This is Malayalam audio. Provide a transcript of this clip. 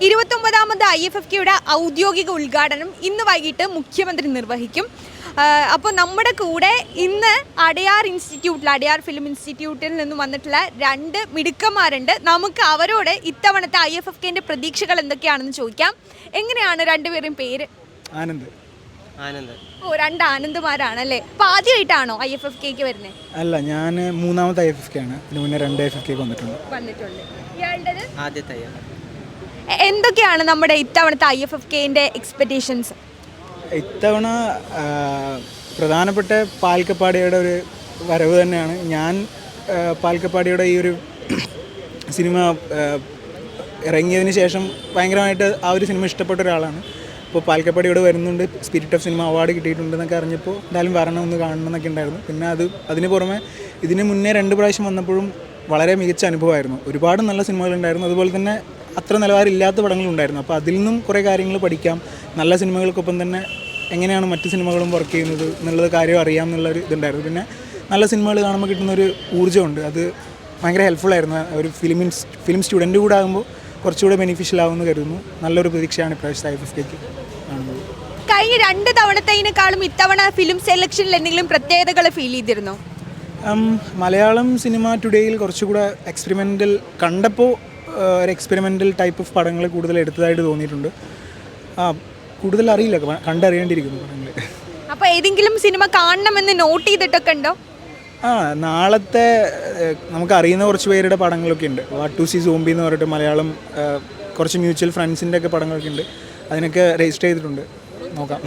29ാമത് IFFKയുടെ ഔദ്യോഗിക ഉദ്ഘാടനം ഇന്ന് വൈകിട്ട് മുഖ്യമന്ത്രി നിർവഹിക്കും. അപ്പോൾ നമ്മുടെ കൂടെ ഇന്ന് അടയാർ ഫിലിം ഇൻസ്റ്റിറ്റ്യൂട്ടിൽ നിന്നും വന്നിട്ടുള്ള രണ്ട് മിടുക്കന്മാരുണ്ട്. നമുക്ക് അവരോട് ഇത്തവണത്തെ IFFKന്റെ പ്രതീക്ഷകൾ എന്തൊക്കെയാണെന്ന് ചോദിക്കാം. എങ്ങനെയാണ് രണ്ടുപേരും പേര്? ആനന്ദ്. ഓ, രണ്ട് ആനന്ദമാരാണല്ലേ. അപ്പോൾ ആദ്യമായിട്ടാണോ IFFKക്ക് വരുന്നത്? അല്ല, ഞാൻ മൂന്നാമത്തെ IFFK ആണ്. ഇതിന് മുന്നേ 2 IFFK വന്നിട്ടുണ്ട്. ഇയാളുടേത് ആദ്യത്തെ. എന്തൊക്കെയാണ് നമ്മുടെ ഇത്തവണത്തെ IFFKന്റെ എക്സ്പെക്ടേഷൻസ്? ഇത്തവണ പ്രധാനപ്പെട്ട പാൽക്കപ്പാടിയുടെ ഒരു വരവ് തന്നെയാണ്. ഞാൻ പാൽക്കപ്പാടിയുടെ ഈ ഒരു സിനിമ ഇറങ്ങിയതിന് ശേഷം ഭയങ്കരമായിട്ട് ആ ഒരു സിനിമ ഇഷ്ടപ്പെട്ട ഒരാളാണ്. അപ്പോൾ പാൽക്കപ്പാടിയോട് വരുന്നുണ്ട്, സ്പിരിറ്റ് ഓഫ് സിനിമ അവാർഡ് കിട്ടിയിട്ടുണ്ടെന്നൊക്കെ അറിഞ്ഞപ്പോൾ എന്തായാലും വരണം, ഒന്ന് കാണണം എന്നൊക്കെ ഉണ്ടായിരുന്നു. പിന്നെ അതിന് പുറമെ ഇതിന് മുന്നേ 2 പ്രാവശ്യം വന്നപ്പോഴും വളരെ മികച്ച അനുഭവമായിരുന്നു. ഒരുപാട് നല്ല സിനിമകളുണ്ടായിരുന്നു, അതുപോലെ തന്നെ അത്ര നിലവാരമില്ലാത്ത പടങ്ങളുണ്ടായിരുന്നു. അപ്പോൾ അതിൽ നിന്നും കുറേ കാര്യങ്ങൾ പഠിക്കാം. നല്ല സിനിമകൾക്കൊപ്പം തന്നെ എങ്ങനെയാണ് മറ്റ് സിനിമകളും വർക്ക് ചെയ്യുന്നത് എന്നുള്ളത് കാര്യം അറിയാം എന്നുള്ളൊരു ഇതുണ്ടായിരുന്നു. പിന്നെ നല്ല സിനിമകൾ കാണുമ്പോൾ കിട്ടുന്നൊരു ഊർജ്ജമുണ്ട്, അത് ഭയങ്കര ഹെൽപ്ഫുള്ളായിരുന്നു. ഒരു ഫിലിം സ്റ്റുഡൻറ്റ് കൂടെ ആകുമ്പോൾ കുറച്ചുകൂടെ ബെനിഫിഷ്യൽ ആവുമെന്ന് കരുതുന്നു. നല്ലൊരു പ്രതീക്ഷയാണ് ഇപ്രാവശ്യത്തെ IFFKക്ക് കാണുന്നത്. കഴിഞ്ഞ 2 തവണത്തേക്കാളും ഇത്തവണ ഫിലിം സെലക്ഷനിൽ എന്തെങ്കിലും പ്രത്യേകതകൾ ഫീൽ ചെയ്തിരുന്നോ? മലയാളം സിനിമ ടുഡേയിൽ കുറച്ചുകൂടെ എക്സ്പെരിമെൻ്റൽ കണ്ടപ്പോൾ ഒരു എക്സ്പെരിമെൻ്റൽ ടൈപ്പ് ഓഫ് പടങ്ങൾ കൂടുതൽ എടുത്തതായിട്ട് തോന്നിയിട്ടുണ്ട്. കൂടുതൽ അറിയില്ല, കണ്ടറിയേണ്ടിയിരിക്കുന്നു പടങ്ങൾ. അപ്പോൾ ഏതെങ്കിലും സിനിമ കാണണമെന്ന് നോട്ട് ചെയ്തിട്ടൊക്കെ ഉണ്ടോ? നാളത്തെ നമുക്കറിയുന്ന കുറച്ച് പേരുടെ പടങ്ങളൊക്കെ ഉണ്ട്. വാട്ട് ടു സി സോംബി എന്ന് പറഞ്ഞിട്ട് മലയാളം കുറച്ച് മ്യൂച്വൽ ഫ്രണ്ട്സിൻ്റെ ഒക്കെ പടങ്ങളൊക്കെ ഉണ്ട്. അതിനൊക്കെ രജിസ്റ്റർ ചെയ്തിട്ടുണ്ട്, നോക്കാം.